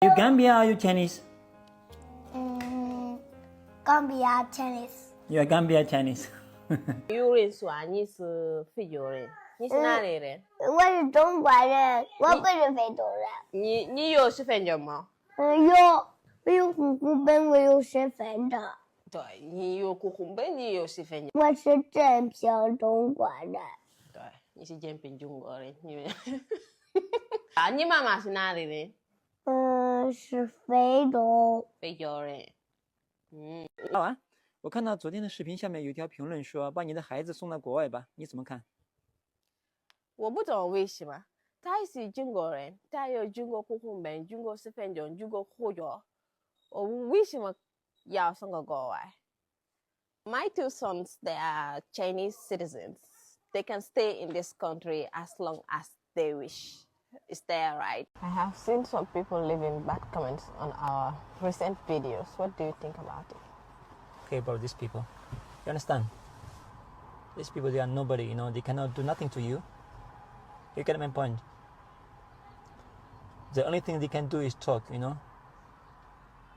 You Gambia or you Chinese? Gambia Chinese. You are Gambia Chinese. 有人说你是非洲人，你是哪里人？我是中国人，我不是非洲人。你有身份证吗？我有户口本，我有身份证。对，你有户口本，你有身份证。我是正品中国人。对，你是正品中国人。啊，你妈妈是哪里人？是非洲。非洲人。好啊，我看到昨天的视频下面有一条评论说把你的孩子送到国外吧，你怎么看？我不懂为什么，他是中国人，他有中国户口本、中国身份证、中国护照，我为什么要送到国外？My two sons, they are Chinese citizens. They can stay in this country as long as they wish. Is that right? I have seen some people leaving bad comments on our recent videos. What do you think about it? Okay, about these people. You understand? These people, they are nobody, you know, they cannot do nothing to you. You get my point? The only thing they can do is talk, you know?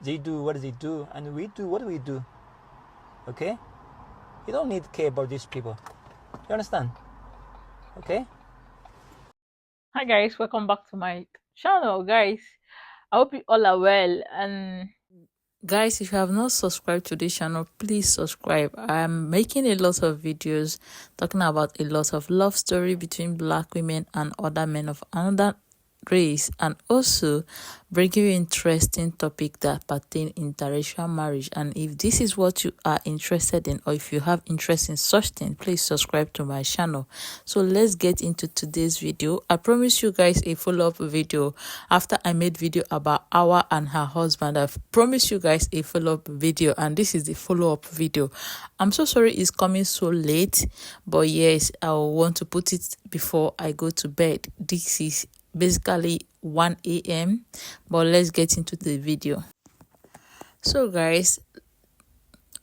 They do what they do, and we do what we do. Okay? You don't need to care about these people. You understand? Okay? Hi guys, welcome back to my channel. Guys, I hope you all are well. And guys, if you have not subscribed to this channel, please subscribe. I'm making a lot of videos talking about a lot of love story between black women and other men of another race, and also bringing you interesting topic that pertain interracial marriage. And if this is what you are interested in, or if you have interest in such thing, please subscribe to my channel. So let's get into today's video. I promise you guys a follow-up video after I made video about Awa and her husband. I've promised you guys a follow-up video, and this is the follow-up video. I'm so sorry it's coming so late, but yes, I want to put it before I go to bed. This is basically 1 a.m. but let's get into the video. So guys,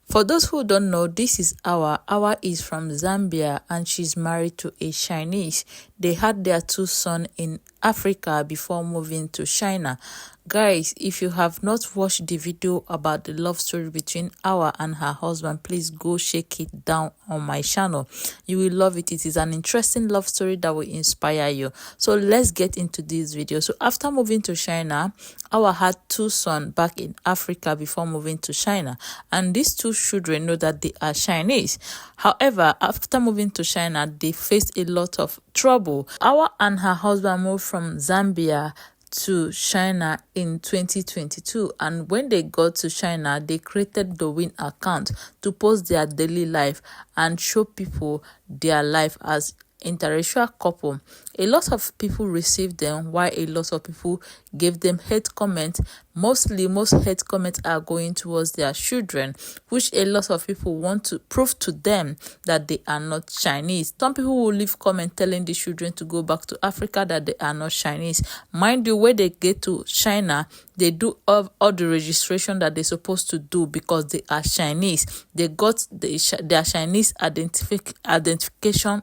for those who don't know, this is Awa. Awa is from Zambia and she's married to a Chinese. They had their two sons in Africa before moving to China. Guys, if you have not watched the video about the love story between Awa and her husband, please go check it down on my channel. You will love it. It is an interesting love story that will inspire you. So let's get into this video. So after moving to China, Awa had two sons back in Africa before moving to China, and these two children know that they are Chinese. However, after moving to China, they faced a lot of trouble. Awa and her husband moved from Zambia to China in 2022, and when they got to China, they created the Win account to post their daily life and show people their life as interracial couple. A lot of people received them, while a lot of people gave them hate comments. Most hate comments are going towards their children, which a lot of people want to prove to them that they are not Chinese. Some people will leave comments telling the children to go back to Africa, that they are not Chinese. Mind you, when they get to China, they do all the registration that they're supposed to do because they are Chinese. They got their Chinese identification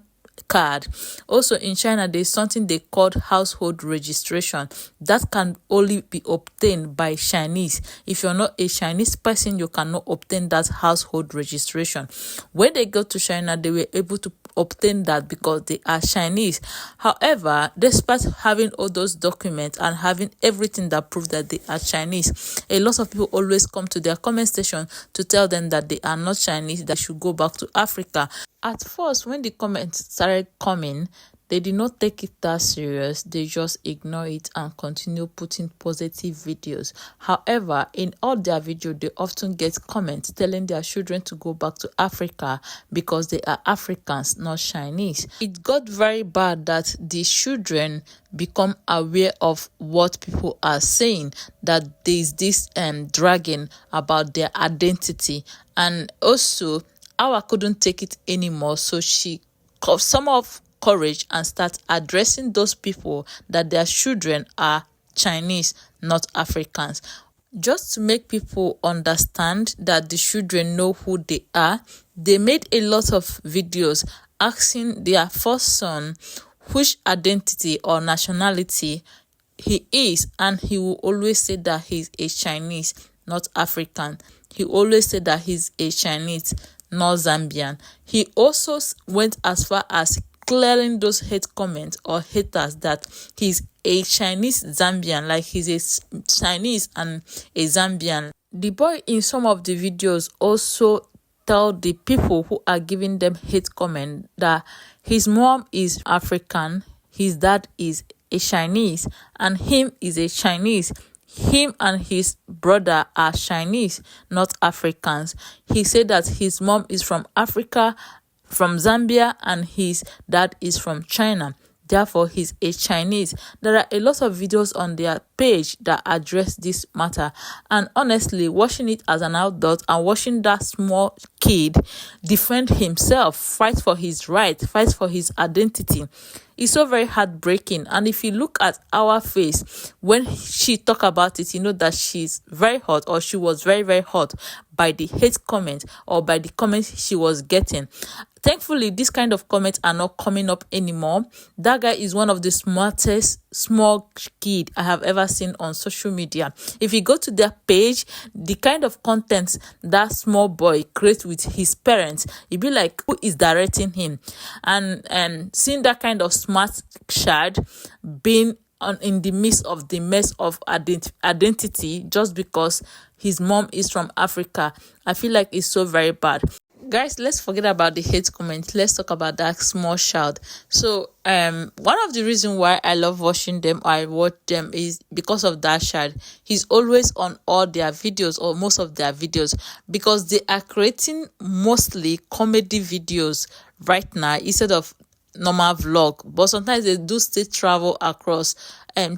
card. Also in China, there's something they call household registration that can only be obtained by Chinese. If you're not a Chinese person, you cannot obtain that household registration. When they go to China, they were able to obtain that because they are Chinese. However, despite having all those documents and having everything that proves that they are Chinese, a lot of people always come to their comment section to tell them that they are not Chinese, that they should go back to Africa. At first, when the comments started coming, they did not take it that serious. They just ignore it and continue putting positive videos. However, in all their videos, they often get comments telling their children to go back to Africa because they are Africans, not Chinese. It got very bad that the children become aware of what people are saying, that there is this dragging about their identity. And also, Awa couldn't take it anymore, so she got some of courage and start addressing those people that their children are Chinese, not Africans. Just to make people understand that the children know who they are, they made a lot of videos asking their first son which identity or nationality he is, and he will always say that he's a Chinese, not African. He always said that he's a Chinese, not Zambian. He also went as far as clearing those hate comments or haters that he's a Chinese Zambian, like he's a Chinese and a Zambian. The boy in some of the videos also tell the people who are giving them hate comment that his mom is African, his dad is a Chinese, and him is a Chinese. Him and his brother are Chinese, not Africans. He said that his mom is from Africa, from Zambia, and his dad is from China. Therefore, he's a Chinese. There are a lot of videos on their page that address this matter. And honestly, watching it as an adult and watching that small kid defend himself, fight for his right, fight for his identity, is so very heartbreaking. And if you look at our face when she talk about it, you know that she's very hot, or she was very, very hot by the hate comment or by the comments she was getting. Thankfully, this kind of comments are not coming up anymore. That guy is one of the smartest small kid I have ever seen on social media. If you go to their page, the kind of content that small boy creates with his parents, you'd be like, who is directing him? And seeing that kind of smart child being in the midst of the mess of identity just because his mom is from Africa, I feel like it's so very bad. Guys, let's forget about the hate comment. Let's talk about that small child. So one of the reasons why I love watching them, I watch them, is because of that child. He's always on all their videos, or most of their videos, because they are creating mostly comedy videos right now instead of normal vlog. But sometimes they do still travel across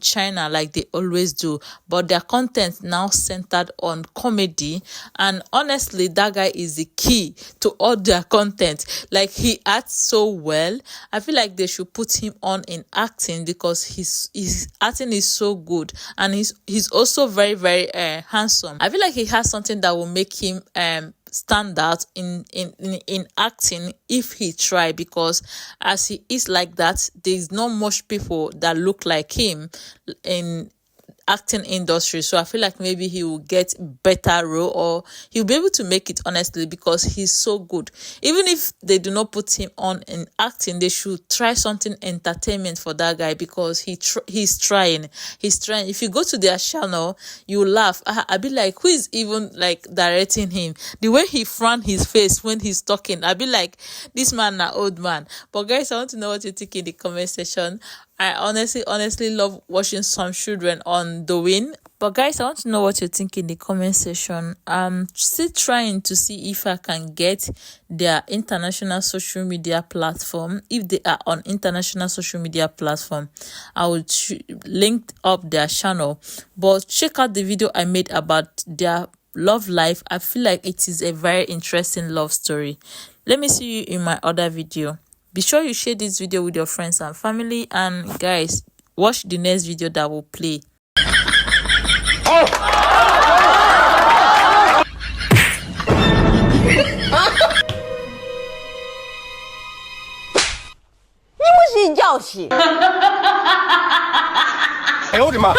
China like they always do, but their content now centered on comedy. And honestly, that guy is the key to all their content. Like, he acts so well. I feel like they should put him on in acting, because his acting is so good, and he's also very, very handsome. I feel like he has something that will make him stand out in acting if he try, because as he is like that, there's not much people that look like him in acting industry. So I feel like maybe he will get better role, or he'll be able to make it, honestly, because he's so good. Even if they do not put him on in acting, they should try something entertainment for that guy, because he's trying. If you go to their channel, you laugh. I'll be like, who is even like directing him? The way he frown his face when he's talking, I'll be like, this man an old man. But guys, I want to know what you think in the comment section. I honestly love watching some children on the win. But guys, I want to know what you think in the comment section. I'm still trying to see if I can get their international social media platform. If they are on international social media platform, I will link up their channel. But check out the video I made about their love life. I feel like it is a very interesting love story. Let me see you in my other video. Be sure you share this video with your friends and family, and guys, watch the next video that will play.你不睡觉去？哎呦我的妈！